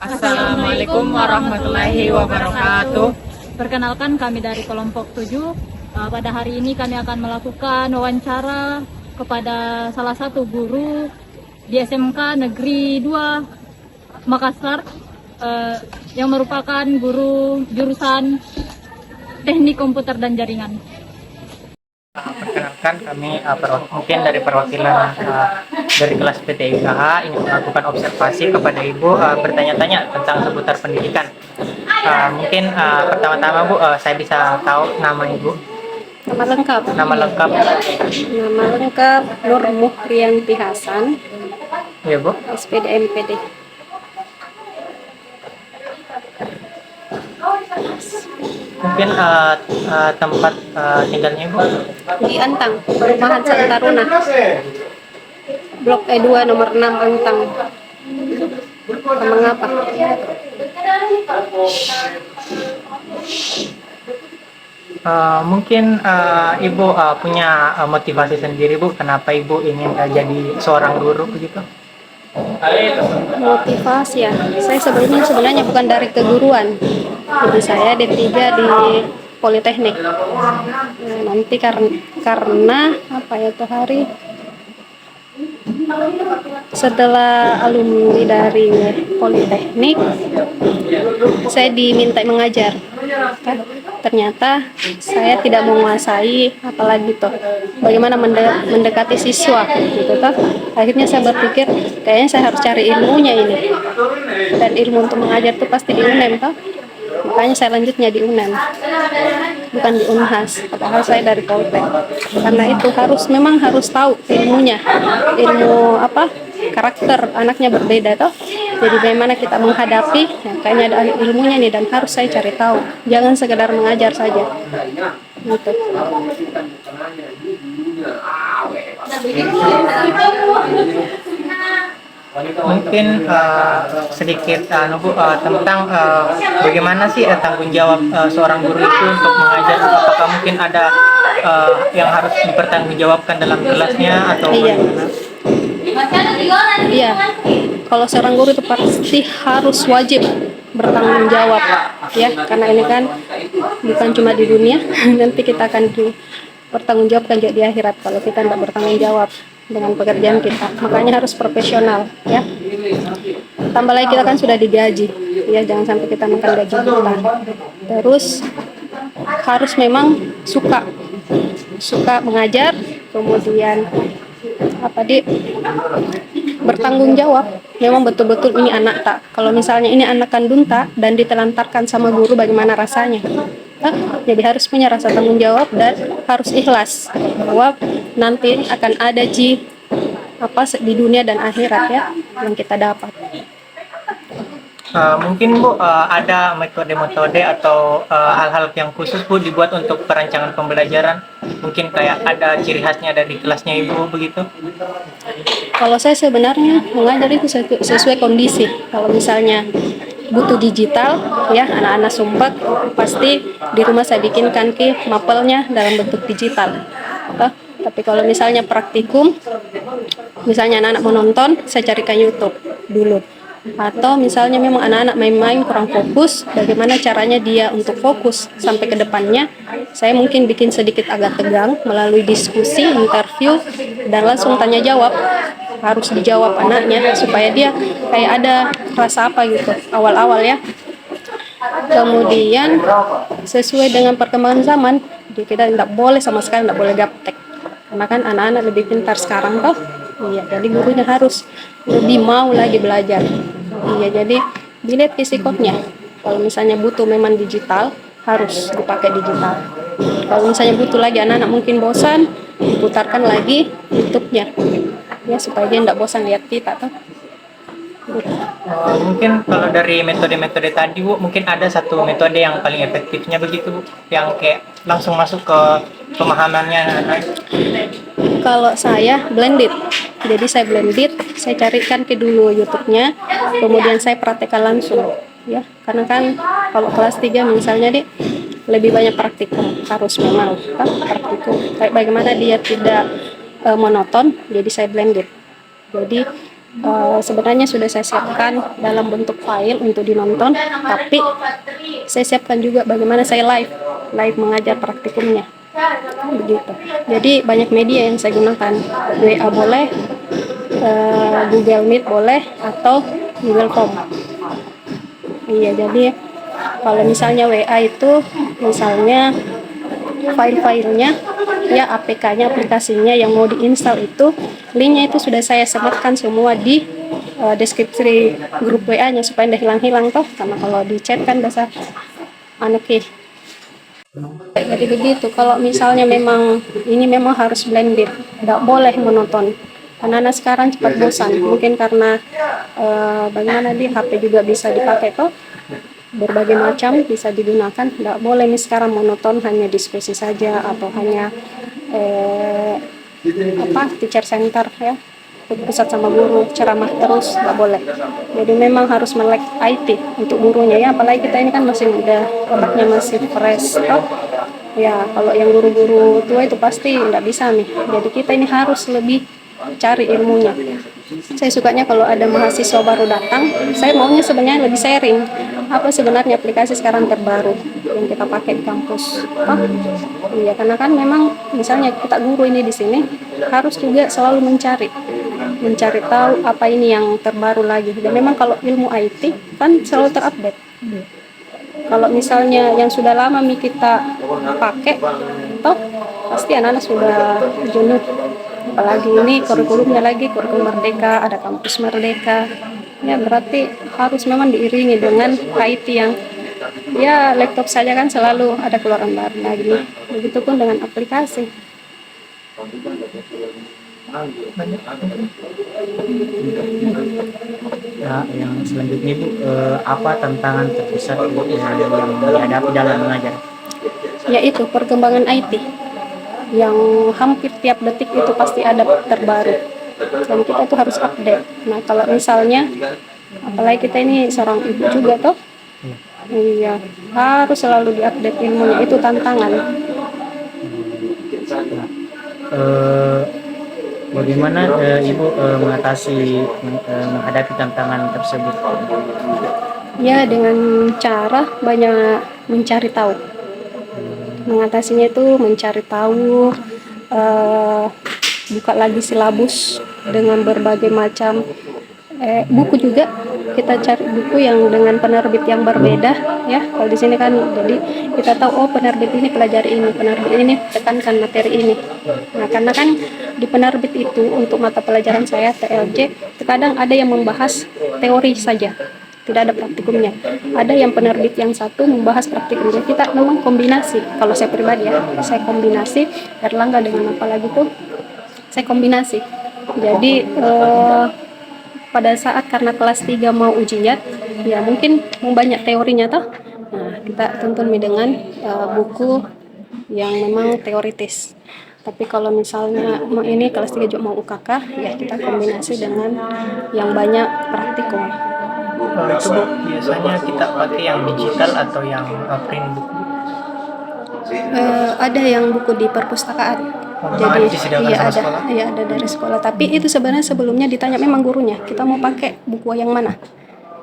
Assalamualaikum warahmatullahi wabarakatuh. Perkenalkan, kami dari kelompok 7. Pada hari ini kami akan melakukan wawancara kepada salah satu guru di SMK Negeri 2 Makassar, yang merupakan guru jurusan Teknik Komputer dan Jaringan. Perkenalkan kami mungkin dari perwakilan dari kelas PTIKH ingin melakukan observasi kepada Ibu, bertanya-tanya tentang seputar pendidikan. Pertama-tama Bu, saya bisa tahu nama Ibu? Nama lengkap. Nama lengkap? Nama lengkap Nur Muhriyanti Hasan, Ya Bu. SPD MPD. Mungkin tempat tinggalnya Ibu? Di Antang, Perumahan Sang Taruna, Blok E2 nomor 6 Antang. Mengapa? Mungkin Ibu punya motivasi sendiri Bu, kenapa Ibu ingin jadi seorang guru begitu? Motivasi ya. Saya sebenarnya bukan dari keguruan. Jadi saya D3 di Politeknik. Nanti karena apa ya tuh hari setelah alumni dari Politeknik, saya diminta mengajar. Ternyata saya tidak menguasai, apalagi tuh bagaimana mendekati siswa gitu toh. Akhirnya saya berpikir kayaknya saya harus cari ilmunya ini, dan ilmu untuk mengajar tuh pasti di UNEM toh. Makanya saya lanjutnya di UNEM, bukan di Unhas, padahal saya dari Poltek. Karena itu memang harus tahu ilmunya, ilmu apa, karakter anaknya berbeda toh. Jadi bagaimana kita menghadapi, ya, kayaknya ada ilmunya nih, dan harus saya cari tahu. Jangan sekedar mengajar saja. Gitu. Mungkin sedikit tentang bagaimana sih tanggung jawab seorang guru itu untuk mengajar. Apakah mungkin ada yang harus dipertanggungjawabkan dalam kelasnya atau bagaimana? Iya, kalau seorang guru itu pasti harus wajib bertanggung jawab, ya, karena ini kan bukan cuma di dunia, nanti kita akan bertanggungjawabkan juga di akhirat kalau kita tidak bertanggung jawab dengan pekerjaan kita. Makanya harus profesional, ya. Tambah lagi kita kan sudah digaji, ya, jangan sampai kita makan gaji buta. Terus harus memang suka mengajar, kemudian bertanggung jawab. Memang betul-betul ini anak tak. Kalau misalnya ini anak kandung tak dan ditelantarkan sama guru, bagaimana rasanya? Jadi harus punya rasa tanggung jawab dan harus ikhlas bahwa nanti akan ada di dunia dan akhirat, ya, yang kita dapat. Mungkin Bu ada metode-metode atau hal-hal yang khusus Bu dibuat untuk perancangan pembelajaran, mungkin kayak ada ciri khasnya dari kelasnya Ibu begitu? Kalau saya sebenarnya mengajar itu sesuai kondisi. Kalau misalnya butuh digital, ya, anak-anak sumpah pasti di rumah saya bikinkan mapelnya dalam bentuk digital. Tapi kalau misalnya praktikum, misalnya anak-anak menonton, saya carikan YouTube dulu. Atau misalnya memang anak-anak main-main kurang fokus, bagaimana caranya dia untuk fokus sampai ke depannya, saya mungkin bikin sedikit agak tegang melalui diskusi, interview, dan langsung tanya jawab. Harus dijawab anaknya supaya dia kayak ada rasa apa gitu awal-awal, ya. Kemudian sesuai dengan perkembangan zaman, jadi kita tidak boleh sama sekali tidak boleh gaptek, karena kan anak-anak lebih pintar sekarang toh. Iya, jadi gurunya harus lebih mau lagi belajar. Iya, jadi dilihat psikotnya. Kalau misalnya butuh memang digital, harus dipakai digital. Kalau misalnya butuh lagi anak-anak mungkin bosan, diputarkan lagi YouTube-nya, ya, supaya dia tidak bosan lihat kita toh. Mungkin kalau dari metode-metode tadi Bu, mungkin ada satu metode yang paling efektifnya begitu Bu, yang kayak langsung masuk ke pemahamannya. Kalau saya blended, jadi saya blended, saya carikan dulu YouTube-nya, kemudian saya praktekkan langsung, ya, karena kan kalau kelas 3 misalnya lebih banyak praktikum, harus memang praktikum, kayak bagaimana dia tidak monoton, jadi saya blended. Jadi sebenarnya sudah saya siapkan dalam bentuk file untuk dinonton, tapi saya siapkan juga bagaimana saya live mengajar praktikumnya. Begitu. Jadi banyak media yang saya gunakan. WA boleh, Google Meet boleh, atau Google Form. Iya, jadi kalau misalnya WA itu misalnya file-filenya ya APK-nya, aplikasinya yang mau diinstal itu linknya itu sudah saya sematkan semua di deskripsi grup WA-nya supaya tidak hilang-hilang toh, karena kalau di chat kan biasa anu ke. Jadi begitu, kalau misalnya memang ini memang harus blended, tidak boleh monoton. Anak-anak sekarang cepat bosan, mungkin karena bagaimana di HP juga bisa dipakai toh, berbagai macam bisa digunakan. Tidak boleh nih sekarang monoton hanya diskusi saja atau hanya teacher center ya, pusat sama guru ceramah terus, nggak boleh. Jadi memang harus melek IT untuk gurunya ya, apalagi kita ini kan masih muda, otaknya masih fresh toh. Ya kalau yang guru-guru tua itu pasti nggak bisa nih, jadi kita ini harus lebih cari ilmunya. Saya sukanya kalau ada mahasiswa baru datang, saya maunya sebenarnya lebih sharing apa sebenarnya aplikasi sekarang terbaru yang kita pakai di kampus. Oh, iya, karena kan memang misalnya kita guru ini di sini harus juga selalu mencari tahu apa ini yang terbaru lagi. Dan memang kalau ilmu IT kan selalu terupdate. Kalau misalnya yang sudah lama kita pakai, toh pasti anak-anak sudah jenuh. Apalagi ini kurikulumnya lagi kurikulum Merdeka, ada kampus Merdeka. Ya berarti harus memang diiringi dengan IT yang ya laptop saja kan selalu ada keluaran baru lagi. Begitupun dengan aplikasi. Nah, yang selanjutnya Ibu, apa tantangan terbesar yang dihadapi dalam mengajar? Yaitu perkembangan IT yang hampir tiap detik itu pasti ada terbaru dan kita itu harus update. Nah kalau misalnya apalagi kita ini seorang ibu juga toh, iya harus selalu diupdate ilmunya, itu tantangan. Bagaimana Ibu menghadapi tantangan tersebut? Ya dengan cara banyak mencari tahu. Mengatasinya itu mencari tahu, buka lagi silabus dengan berbagai macam buku juga. Kita cari buku yang dengan penerbit yang berbeda ya. Kalau di sini kan jadi kita tahu oh penerbit ini pelajari ini, penerbit ini tekankan materi ini. Nah karena kan di penerbit itu untuk mata pelajaran saya TLJ terkadang ada yang membahas teori saja, tidak ada praktikumnya. Ada yang penerbit yang satu membahas praktikumnya. Kita memang kombinasi. Kalau saya pribadi ya, saya kombinasi Erlangga dengan apa lagi tuh? Saya kombinasi. Jadi pada saat karena kelas 3 mau ujian, ya mungkin banyak teorinya toh. Nah, kita tuntun dengan buku yang memang teoritis. Tapi kalau misalnya ini kelas 3 juga mau UKK, ya kita kombinasi dengan yang banyak praktikum. Itu Bu, biasanya kita pakai yang digital atau yang print buku? Ada yang buku di perpustakaan. Jadi iya ada dari sekolah. Tapi itu sebenarnya sebelumnya ditanya memang gurunya, kita mau pakai buku yang mana.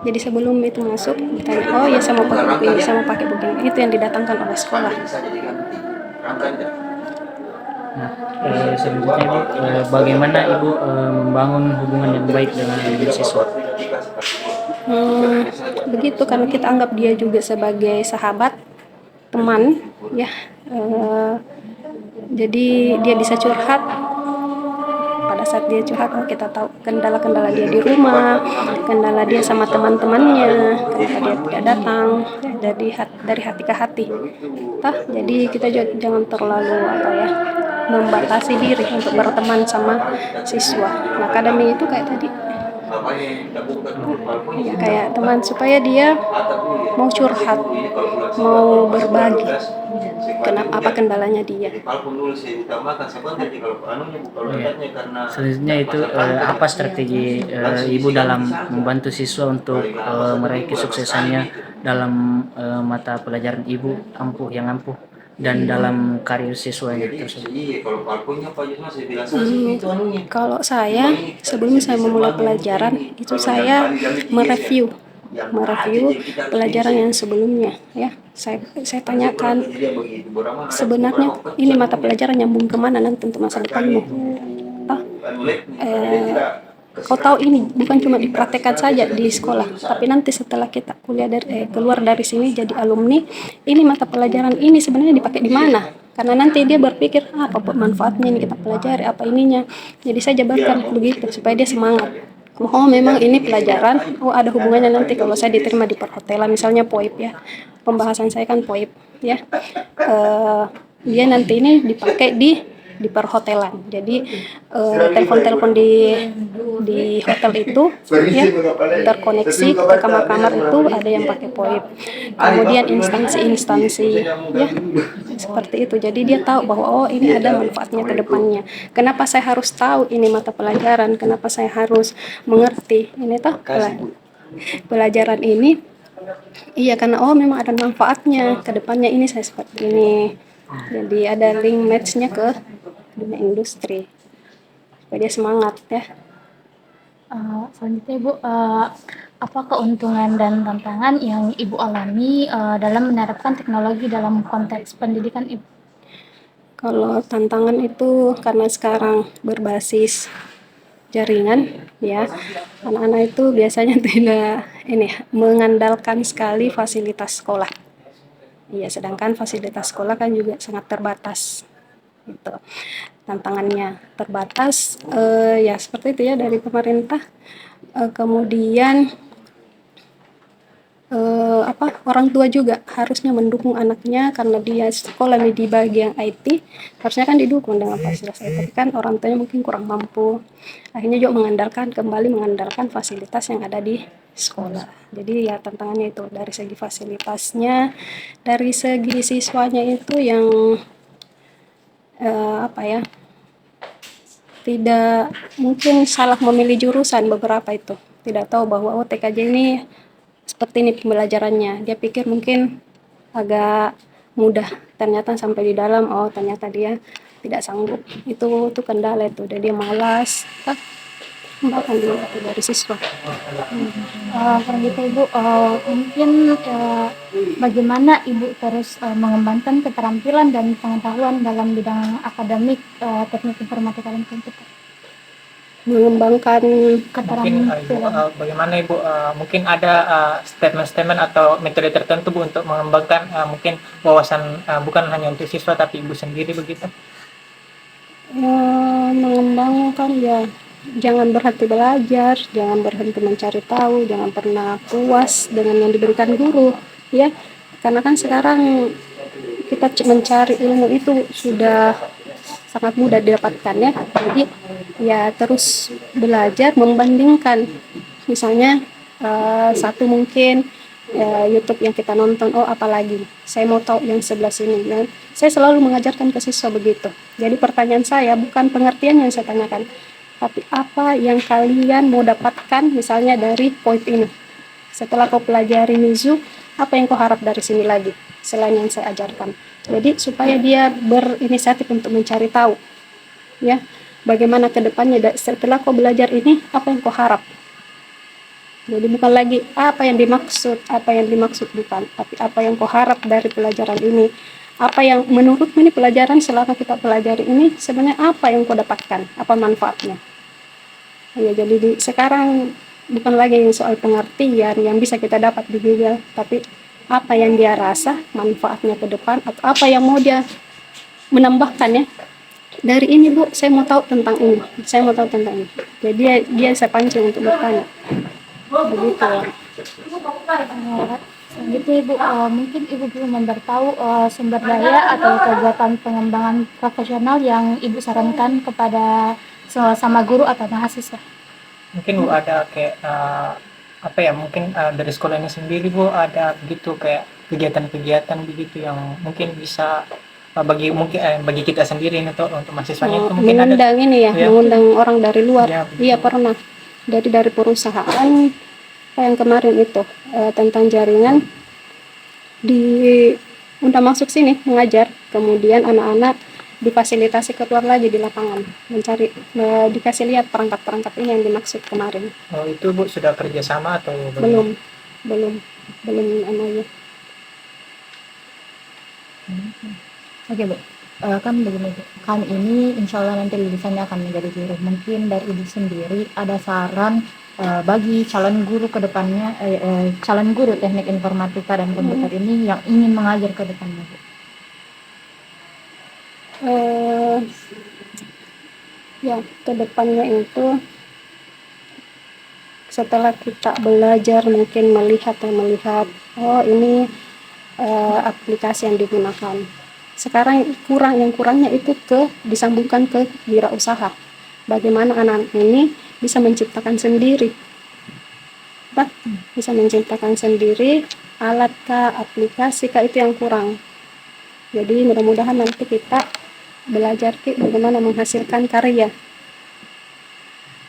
Jadi sebelum itu masuk ditanya, oh ya saya mau pakai buku ini, saya mau pakai buku ini. Itu yang didatangkan oleh sekolah. Nah, selanjutnya Ibu, bagaimana Ibu membangun hubungan yang baik dengan siswa? Begitu karena kita anggap dia juga sebagai sahabat, teman, ya. Jadi dia bisa curhat. Pada saat dia curhat, kita tahu kendala-kendala dia di rumah, kendala dia sama teman-temannya, kenapa dia tidak datang. Jadi dari hati ke hati. Jadi kita jangan terlalu membatasi diri untuk berteman sama siswa. Nah, akademi itu kayak tadi. Ya, kayak teman supaya dia mau curhat, mau berbagi apa kendalanya dia. Selanjutnya itu apa strategi Ibu dalam membantu siswa untuk meraih kesuksesannya dalam mata pelajaran Ibu yang ampuh? dan dalam karir siswanya tersebut. Kalau saya sebelum saya memulai pelajaran itu saya mereview pelajaran yang sebelumnya ya. Saya tanyakan sebenarnya ini mata pelajaran nyambung kemana nanti untuk masa depanmu. Ah, kau tahu ini bukan cuma dipraktekkan saja di sekolah, tapi nanti setelah kita keluar dari sini jadi alumni, ini mata pelajaran ini sebenarnya dipakai di mana? Karena nanti dia berpikir apa manfaatnya ini kita pelajari, apa ininya. Jadi saya jabarkan begitu supaya dia semangat. Oh memang ini pelajaran, oh ada hubungannya nanti kalau saya diterima di perhotelan misalnya POIP ya. Pembahasan saya kan POIP ya. Dia nanti ini dipakai di perhotelan. Jadi telepon-telepon di hotel itu ya terkoneksi ke kamar-kamar itu ada yang pakai POIP. Kemudian instansi-instansi ya seperti itu. Jadi dia tahu bahwa oh ini ada manfaatnya ke depannya. Kenapa saya harus tahu ini mata pelajaran? Kenapa saya harus mengerti ini toh pelajaran ini? Iya karena oh memang ada manfaatnya ke depannya ini saya seperti ini. Jadi ada link match-nya ke dunia industri supaya dia semangat ya. Selanjutnya Ibu, apa keuntungan dan tantangan yang Ibu alami dalam menerapkan teknologi dalam konteks pendidikan Ibu? Kalau tantangan itu karena sekarang berbasis jaringan ya, anak-anak itu biasanya tidak mengandalkan sekali fasilitas sekolah. Iya, sedangkan fasilitas sekolah kan juga sangat terbatas. Gitu. Tantangannya terbatas ya seperti itu ya dari pemerintah. Kemudian orang tua juga harusnya mendukung anaknya karena dia sekolah di bagian IT, harusnya kan didukung dengan fasilitas IT, tapi kan orang tuanya mungkin kurang mampu, akhirnya juga kembali mengandalkan fasilitas yang ada di sekolah. Jadi ya tantangannya itu dari segi fasilitasnya, dari segi siswanya itu yang tidak mungkin salah memilih jurusan beberapa itu, tidak tahu bahwa TKJ ini seperti ini pembelajarannya, dia pikir mungkin agak mudah, ternyata sampai di dalam ternyata dia tidak sanggup, itu kendala itu, dan dia malas akan dilihat dari siswa. Selanjutnya Ibu, mungkin bagaimana Ibu terus mengembangkan keterampilan dan pengetahuan dalam bidang akademik teknik informatika dan komputer? Mengembangkan Mungkin bagaimana Ibu mungkin ada statement-statement atau metode tertentu Bu untuk mengembangkan mungkin wawasan bukan hanya untuk siswa tapi Ibu sendiri begitu? Mengembangkan ya jangan berhenti belajar, jangan berhenti mencari tahu, jangan pernah puas dengan yang diberikan guru ya, karena kan sekarang kita mencari ilmu itu sudah sangat mudah didapatkan ya. Jadi ya terus belajar, membandingkan misalnya satu mungkin YouTube yang kita nonton, apalagi saya mau tahu yang sebelah sini kan. Saya selalu mengajarkan ke siswa begitu. Jadi pertanyaan saya bukan pengertian yang saya tanyakan, tapi apa yang kalian mau dapatkan misalnya dari poin ini. Setelah kau pelajari Mizu, apa yang kau harap dari sini lagi selain yang saya ajarkan. Jadi supaya dia berinisiatif untuk mencari tahu ya, bagaimana ke depannya setelah kau belajar ini, apa yang kau harap. Jadi bukan lagi apa yang dimaksud bukan, tapi apa yang kau harap dari pelajaran ini. Apa yang menurutmu ini pelajaran selama kita pelajari ini sebenarnya apa yang kau dapatkan, apa manfaatnya. Ya, jadi sekarang bukan lagi soal pengertian yang bisa kita dapat di Google, tapi apa yang dia rasa manfaatnya ke depan, atau apa yang mau dia menambahkan ya. Dari ini Bu, saya mau tahu tentang ini, jadi dia saya pancing untuk bertanya begitu. Selanjutnya Ibu, mungkin Ibu belum memberitahu sumber daya atau kegiatan pengembangan profesional yang Ibu sarankan kepada sama guru atau mahasiswa. Mungkin Bu ada kayak mungkin dari sekolah ini sendiri Bu ada begitu kayak kegiatan-kegiatan begitu yang mungkin bisa bagi kita sendiri untuk mahasiswanya itu mungkin mengundang ada ini ya, mengundang orang dari luar. Ya, iya pernah dari perusahaan yang kemarin itu tentang jaringan di udah masuk sini mengajar, kemudian anak-anak difasilitasi keluar lagi di lapangan mencari, dikasih lihat perangkat-perangkat ini yang dimaksud kemarin. Oh, itu Bu sudah kerjasama atau bagaimana? Belum, belum, belum MOU. Oke Bu, kan begini Bu, kami ini insya Allah nanti lulusannya akan menjadi guru. Mungkin dari Ibu sendiri ada saran bagi calon guru ke depannya, calon guru teknik informatika dan komputer ini yang ingin mengajar ke depannya Bu? Ya, kedepannya itu setelah kita belajar mungkin melihat oh ini aplikasi yang digunakan. Sekarang kurangnya itu disambungkan ke wirausaha. Bagaimana anak ini bisa menciptakan sendiri, bisa menciptakan sendiri alat kah, aplikasi kah, itu yang kurang. Jadi mudah-mudahan nanti kita belajar bagaimana menghasilkan karya.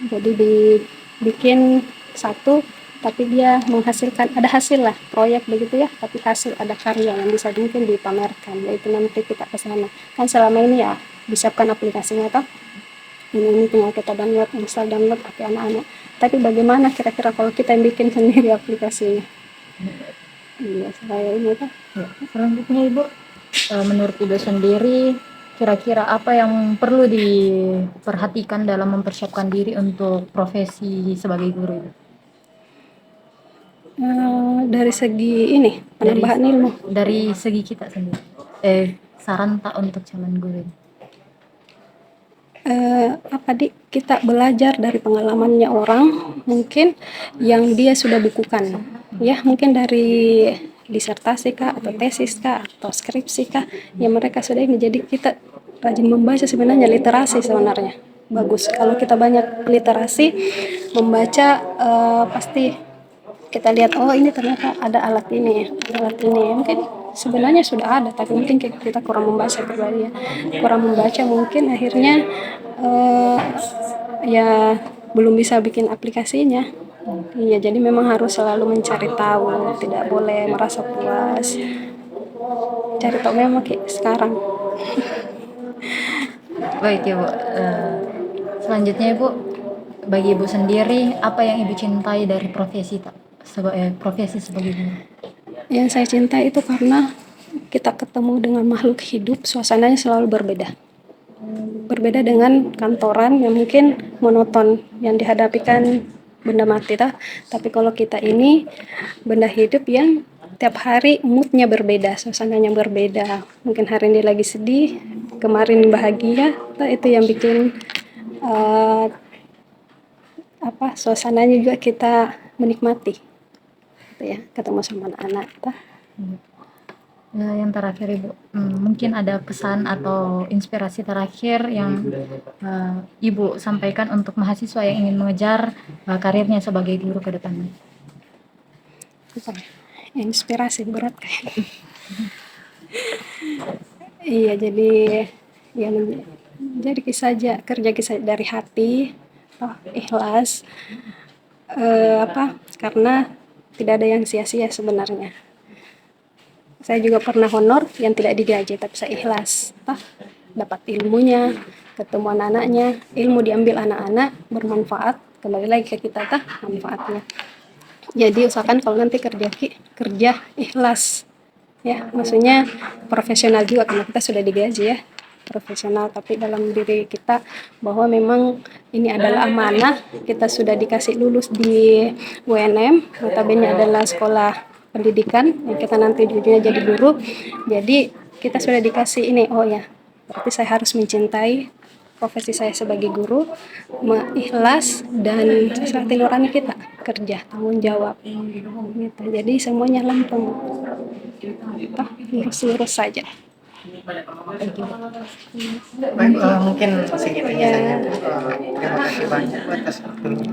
Jadi dibikin satu tapi dia menghasilkan, ada hasil lah, proyek begitu ya, tapi hasil ada karya yang bisa mungkin dipamerkan, yaitu nanti kita ke sana. Kan selama ini ya disiapkan aplikasinya toh, ini tinggal kita download pakai anak-anak, tapi bagaimana kira-kira kalau kita yang bikin sendiri aplikasinya? Iya, saya ini toh. Ya, selanjutnya Ibu, menurut Ibu sendiri kira-kira apa yang perlu diperhatikan dalam mempersiapkan diri untuk profesi sebagai guru itu? Dari segi ini penambahan ilmu, Dari segi kita sendiri, saran tak untuk calon guru? kita belajar dari pengalamannya orang mungkin yang dia sudah bukukan, ya mungkin dari disertasi kah atau tesis kah atau skripsi kah yang mereka sudah ini. Jadi kita rajin membaca, sebenarnya literasi sebenarnya bagus. Kalau kita banyak literasi membaca, pasti kita lihat oh ini ternyata ada alat ini mungkin sebenarnya sudah ada tapi mungkin kita kurang membaca pribadi ya, kurang membaca mungkin akhirnya ya belum bisa bikin aplikasinya. Iya, jadi memang harus selalu mencari tahu, tidak boleh merasa puas, cari tahu memang kayak sekarang. Baik ya Bu, selanjutnya Ibu, bagi Ibu sendiri apa yang Ibu cintai dari profesi profesi sebagai guru? Yang saya cintai itu karena kita ketemu dengan makhluk hidup, suasananya selalu berbeda dengan kantoran yang mungkin monoton, yang dihadapi kan benda mati toh. Tapi kalau kita ini benda hidup yang tiap hari moodnya berbeda, suasananya berbeda. Mungkin hari ini lagi sedih, kemarin bahagia, itu yang bikin suasananya juga kita menikmati, gitu ya, ketemu sama anak-anak. Yang terakhir Ibu, mungkin ada pesan atau inspirasi terakhir yang Ibu sampaikan untuk mahasiswa yang ingin mengejar karirnya sebagai guru ke depannya? Inspirasi berat kayak. Iya, jadi ya jadi kerja kisah dari hati, ikhlas, karena tidak ada yang sia-sia sebenarnya. Saya juga pernah honor yang tidak digaji, tapi saya ikhlas, dapat ilmunya, ketemu anak-anaknya, ilmu diambil anak-anak, bermanfaat, kembali lagi ke kita manfaatnya. Jadi usahakan kalau nanti kerja ikhlas, ya maksudnya profesional juga, karena kita sudah digaji ya, profesional, tapi dalam diri kita bahwa memang ini adalah amanah. Kita sudah dikasih lulus di UNM, notabene adalah sekolah pendidikan yang kita nanti ujungnya jadi guru. Jadi kita sudah dikasih ini, oh ya berarti saya harus mencintai profesi saya sebagai guru, ikhlas, dan sesuai nurani kita, kerja, tanggung jawab gitu. Jadi semuanya lempeng, lurus saja. Baik, mungkin segitunya saja. Terima kasih banyak atas waktunya.